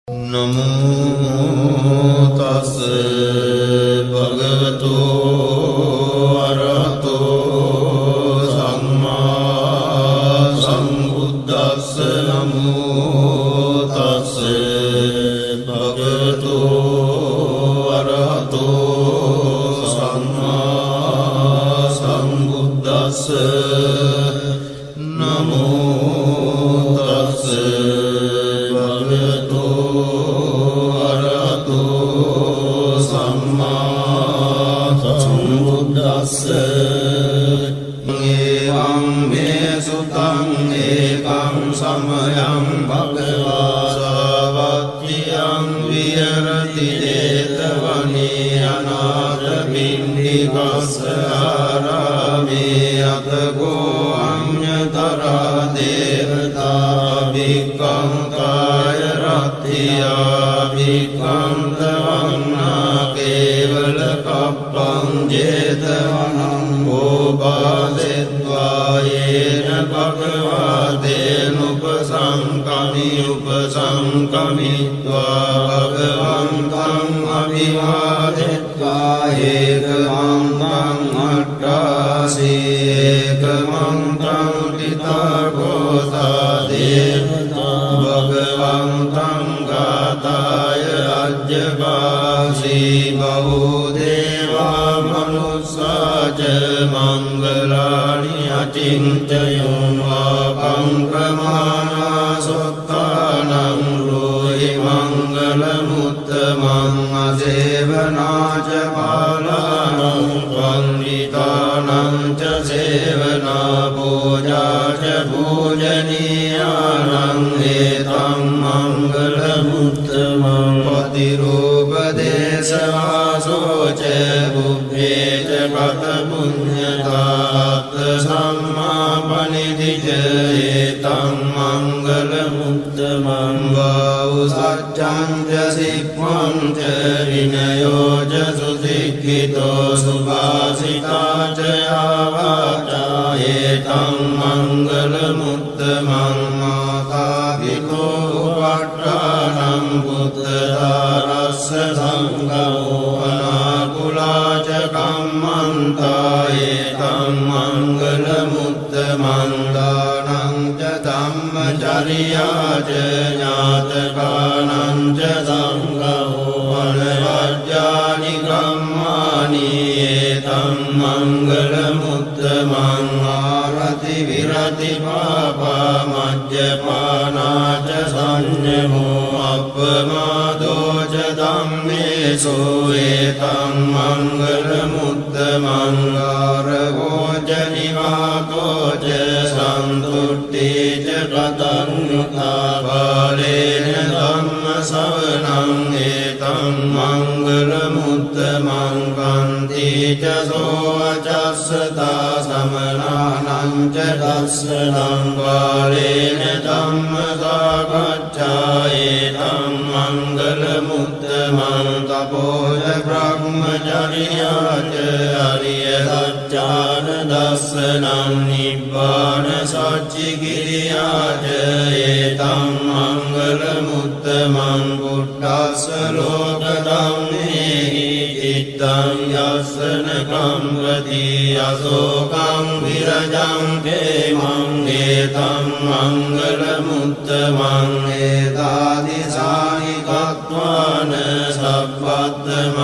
नमो तस्से भगवतो अरहतो सम्मा सम्बुद्धस्से नमो तस्से भगवतो अरहतो सम्मा सम्बुद्धस्से नमो तस्से एवं मे सुतं एकं समयं भगवा सावत्यं विहरति जेतवने अनाथपिण्डिकस्य आरामे अतको अन्यतरा देवता भिक्खं कायरत्या भिक्खं तवन्ना केवलकप्पं जेतवनं उपासित्वायेन भगवतेनुपसंकमित्वा भगवन्तम् अभिवादित्वा एकमन्त्रम् अट्टासि एकमन्त्रम् पितृगोत्रा देवता भगवन्तं गाताय अज्जगासि बहुदेवा मनुष्या च मङ्गलानि अचिन्तयन् वापं प्रमाणा सुत्तानं ब्रूहि मङ्गलमुत्तमम् असेवना च बालानां पण्डितानां च सेवना पूजा च पूजनीयानां एतं मङ्गलमुत्तमम् पतिरूपदेशवासो च बुद्धे च कथपुण्यतात् सम्मापनिधि च एतं मङ्गलमुत्तमं बहुसत्यं च शिक्वं च विनयो च सुशिक्षितो सुभाषिता च आवाचा एतं मङ्गलमुत्तमं मातापितो पट्टानं पुत्रदारस्य सङ्गो अनाकुला च कम्मन्ता एतं मङ्गलमुत्तमं दानं च धम्मचर्या च ज्ञातकानं च सङ्गो अनवद्यानि कर्माणि एतं मङ्गलमुत्तमं आरति विरति पापा मद्यपाना च संयमो अपमादो च धम्मेषु एतं मङ्गलमुत्तमं गारवो च निवाको च सन्तुष्टि च कृतज्ञता फलेन धम्मश्रवणं एतं मङ्गलमुत्तमं कान्ति च सोऽवचस्सता समनानं च दर्शनं फलेन धम्मसागच्छा एतं मङ्गलमुत्तमं तपो च ब्रह्मचर्या च हरियसच्चानदर्शनं निब्बाणसच्चिक्रिया च एतं मङ्गलमुत्तमं बुद्धस्य लोकधम्मेहि चित्तं यस्सनकं प्रति अशोकं विरजं क्षेमं एतं मङ्गलमुत्तमं एतादृशानि कृत्वान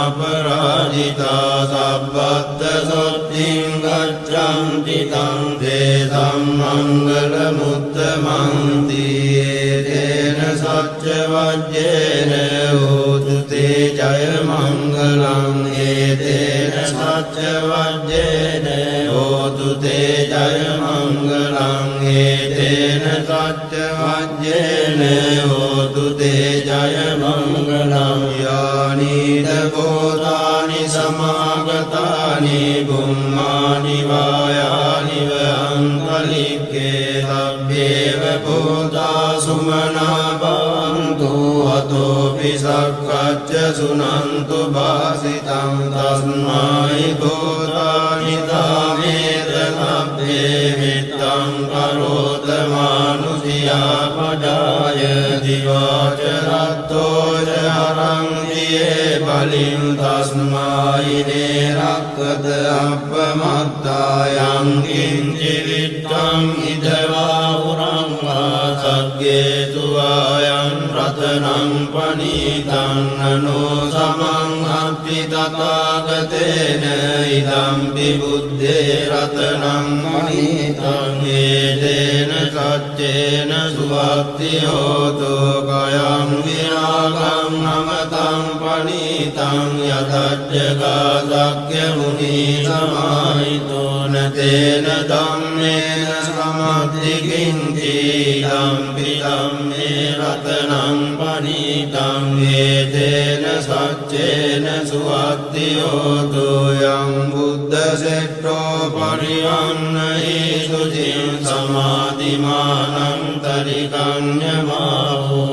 सब्बद्धमपराजिता सब्बद्धशुद्धिं गच्छन्ति तं तेषां मङ्गलमुत्तमं तेन सत्यवज्रेण होतु ते जयमङ्गलम् एतेन सत्यवज्रेण होतु ते जयमङ्गलम् एतेन सत्यवज्रेण होतु ते जयमङ्गलम् यानि भूतानि समागतानि भूमानि वायानि वहन्तलिके तव्येव भूता सुमना भवन्तु अतोऽपि सख्यच्च शृण्वन्तु भाषितं तस्मै भूतानि तामेत तव्ये वित्तं करोत मानुषिया पदा සාය දිවාච රත්තෝච අරංගියේ බලින් තස්මායිනේ රක්කද අපමත්තායං කිංචි විත්තං ඉදවා උරංවා සග්ගේ තුවායන් රතනං පනීතං නනෝ සමං අත්ති තථාගතේන ඉදම්පි බුද්දේ රතනං පනීතං ඒතේන සච්චේන සුවක්ති හෝතු කයං විරාගං නමතං පනීතං යතච්චකා සක්්‍ය මුනි සමාහිතෝන තේන ධම්මේන සමද්දි කිංචි ධම්පි ධම්මේ රතනං පනීතං ඒතේන සච්චේන සුවක්ති හෝතු යං බුද්ධ සෙට්ඨෝ පරිවන්නහි සුචිං සමාධිමානං තරිකඤ්ඤමාහෝ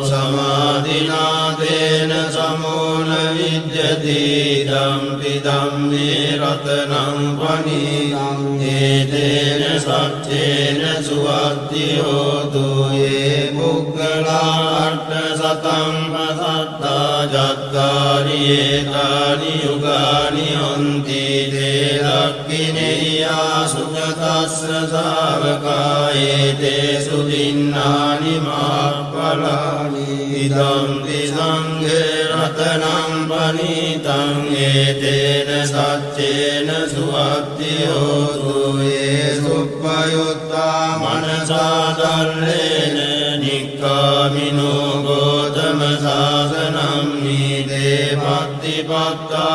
සමාධිනාදේන සමෝන විජ්ජති ධම්පි ධම්මේ රතනං පනීතං ඒතේන සච්චේන සුවක්ති හෝතු යේ පුග්ගලා අට්ඨ සතං පසත්තා ජත්තාරියේ තානි යුගානි හොන්ති තේ දක්ඛිනේයා සුගතස්ස ශාවකායේ තේ සුදින්නානි මාප්පලානි ඉදම්පි සංඝේ රතනං පනීතං ඒතේන සච්චේන සුවක්ති හෝතු යේ සුප්පයුත්තා මනසා ධල්ලේන නික්ඛාමිනෝ ගෝතම සාසනං නීතේ පත්තිපත්තාමතං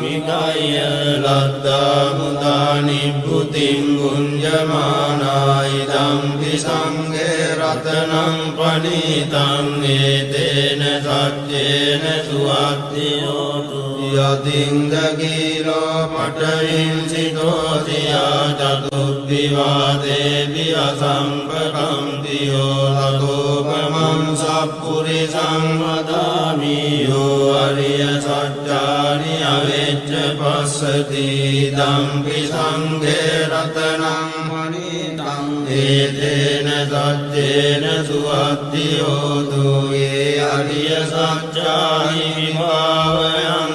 විකය්‍ය ලද්දා මුදා නිබ්බුතිං ගුඤ්ජමානායි ධම්පි සංඝේ රතනං පනීතං ඒතේන සච්චේන සුවක්ති හෝතු යතින්ද කීලෝ පඨවින් සිතෝතියා චතුද්දිවාදේවි අසම්පකම්තියෝ ලතෝපමං සප්පුරිසං වදාමි යෝ අරිය සත්‍යානි අවෙච්ච පස්සති ධම්පි සංඝේ රතනං පනීතං ඒතේන සච්චේන සුවක්ති හෝතු යේ අරිය සත්‍යානි විභාවයං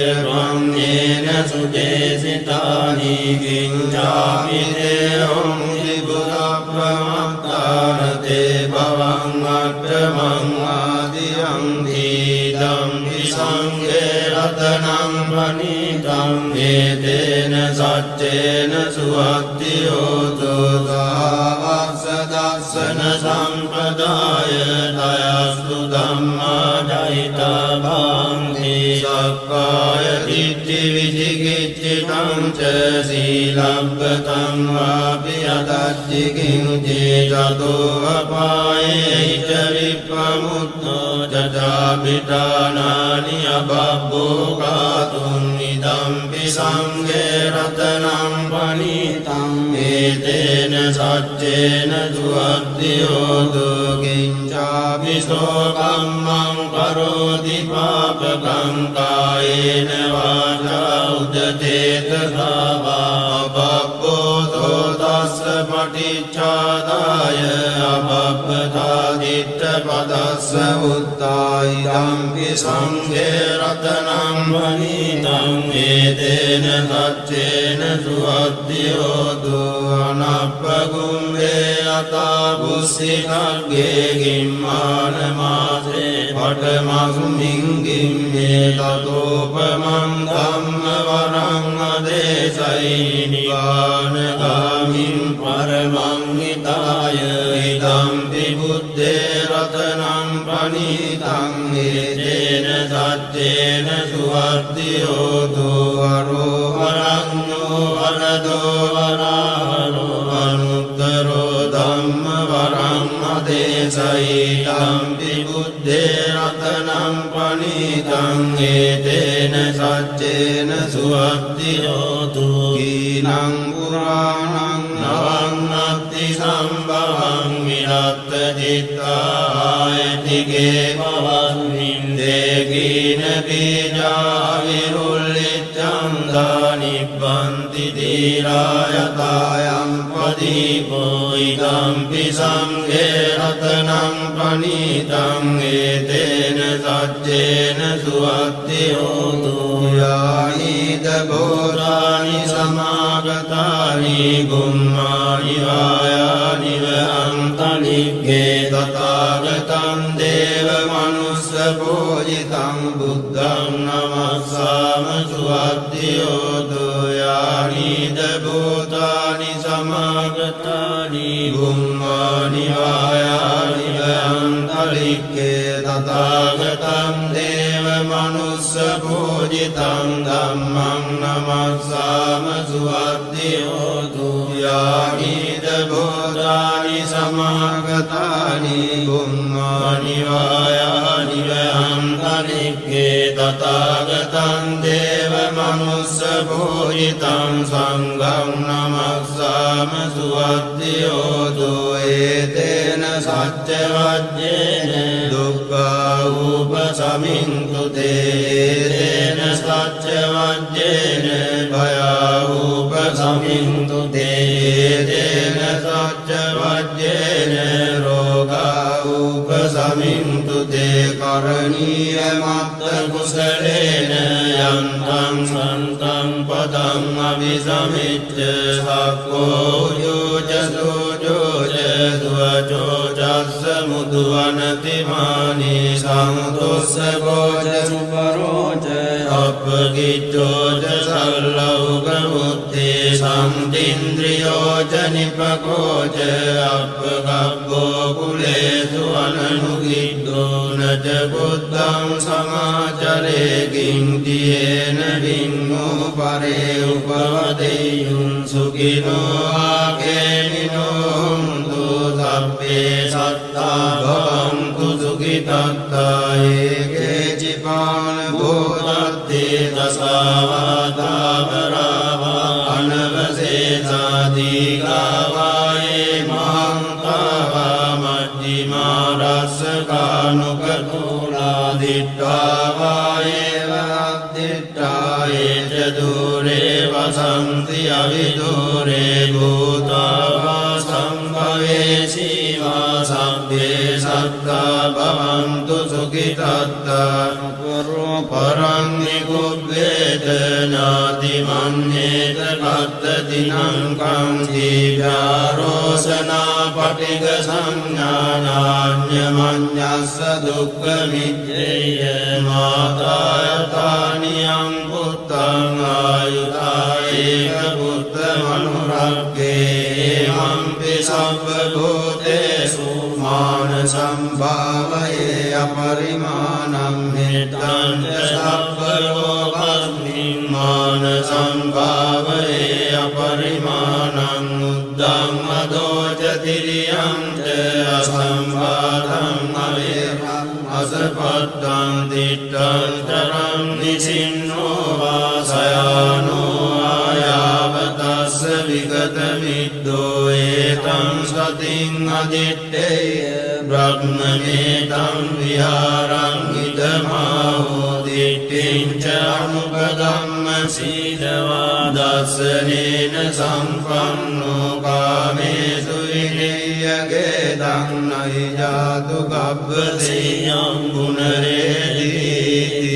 ගම්භීරවන්නේන සුදේසිතානි කිංචාපි දේහං ත්‍රිපුරප්‍රමත්තානතේ භවං අට්ඨමං ආදියං ධම්පි සංඝේ රතනං පනීතං ඒතේන සච්චේන සුවක්ති හෝතු සාවස්ස දස්සන සම්පදාය දයස්තු ධම්මා දයිතා භාන්ති සක්කාය දිට්ඨි විචිකිච්ඡිතං ච සීලබ්බතං වාපි අදච්චි කිංචි චතෝ අපායේ ච විප්පමුත්තෝ චාපිඨානානි අබබ්බෝ කාතුං ඉදම්පි සංඝේ රතනං පනීතං ඒතේන සච්චේන සුවක්ති හෝතු කිංචාපි සෝකම්මං කරෝති පාපකං කායේන වාචා උදචේතසා වා බබ්බෝ තස්ස පටිච්චාදාය අබබ්බතා දිට්ඨ පදස්ස උත්තායි ධම්පි සංඝේ රතනං පනීතං ඒතේන සච්චේන සුවක්ති හෝතු අනප්පගුම්මේ අතා බුස්සිකග්ගේ ගිම්මාන මාසේ පඨමස්මින් ගිම්මේ තතෝපමං ධම්ම වරං අදේශයි නිවානගාමින් පරමං හිතාය ඉදම්පි බුද්දේ රතනං පනීතං ඒතේන සච්චේන සුවක්ති හෝතු අරෝහරඤ්ඤෝ වරදෝ වරාහරෝ අනුත්තරෝ ධම්ම වරං අදේශයි ධම්පි බුද්දේ රතනං පනීතං ඒතේන සච්චේන සුවක්ති හෝතු කීනං පුරාණං නවං අත්ති සම්භවං විරත්ත චිත්තායතිගේ භවස්මින් දේකීන බීජා විරුල්ලිච්ඡං දානිබ්බන්ති සීලායතායං පදීපෝ ඉදම්පි සංඝේ රතනං පනීතං ඒතේන සච්චේන සුවත්ති හෝතු යානිද බෝධානි සමාගතානි ගුම්මානි වායානි වහන්තනික්ඛේ තථාගතං දේව මනුස්ස පූජිතං බුද්ධං නමස්සාම සුවත්ති හෝතු යානිද බෝධානි සමාගතානි ගුම්මානි වායානි වහන්තනික්ඛේ තථාගතං දේව මනුස්ස පූජිතං ධම්මං නමස්සාම සුවත්ති හෝතු යානිද බෝධානි සමාගතානි ගුම්මානි වායානි වහන්තනික්ඛේ තථාගතං දේව මනුස්ස පූජිතං සංඝං නමස්සාම සුවත්ති හෝතු ඒතේන සච්ච වජ්ජේන දුක්ඛා උපසමින්තු තේන සච්ච වජ්ජේන භයා උපසමින්තු තේන සච්ච වජ්ජේන රෝගා උපසමින්තු තේ කරණීය මත්ත කුසලේන යන්තං සන්තං පදං අபிසමිච්ඡ සක්ඛෝ යෝච සෝජෝච දුවචෝ චස්ස මුදුවනති මානි සමුදොස්ස ගෝච සුපරෝච අපගිච්ඡෝච සල්ලෞක මුත්තේ සම්දින්ද්‍රියෝච නිපකෝච අපගබ්බෝ කුලේසු අනනුගිද්දෝ නච බුද්ධං සමාචරේ කිංතියේන වින්නෝ පරේ උපවදෙය්‍යුං සුඛිනෝ ආකේනිනෝ සබ්බේ සත්තා භවන්තු සුඛිතත්තා ඒකේ චිපාන භූතත්තේ දසාවාදා පරාවා අනවසේසාදීගාවායේ මහන්තාවා මජ්ජිමා රස්සකානුකතෝලා දිට්ඨාවායේ වද්දිට්ඨායේ ච දුරේ වසන්ති අවිදුරේ භූතාවා සම්භවේ සීවා සබ්බේ සත්තා භවන්තු සුඛිතත්තා පරං නිකුබ්බේත නාති මන්නේත කත්තදිනං කං දීඝාරෝසනා පටිග සංඥානාඤ්ඤමඤ්ඤස්ස දුක්ඛ මිච්ඡේය මාතායතානියං පුත්තං ආයුතායේක පුත්ත මනුරක්ඛේ මම්පි සබ්බ භූතේසු මාන සම්භාවයේ අපරිමාණං මෙත්තං සබ්බ ලෝකස්මින් මාන සම්භාවයේ අපරිමාණං උද්දං අදෝච තිරියං ච අසම්භාතං අවේරං අසපත්තං දිට්ඨං තරං නිසින්නෝ වාසයානෝ ආයාවතස්ස විගත මිද්දෝ ඒතං සතින් අදිත්තේය බ්‍රහ්මමේතං විහාරං ඉදමාහෝ දිට්ඨිං ච අනුපදම්ම සීලවා දස්සනේන සම්පන්නෝ කාමේසු විනය්‍යගේ දන්නයි ජාතු ගබ්බසේයං ගුණරේදීති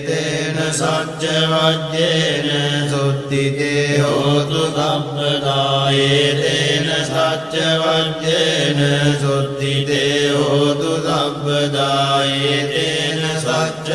තේන සච්ච වජ්ජේන සුත්තිතේ හෝතු සබ්බදායේ තේන සච්ච වජ්ජේන සුත්තිතේ හෝතු සබ්බදායේ තේන සච්ච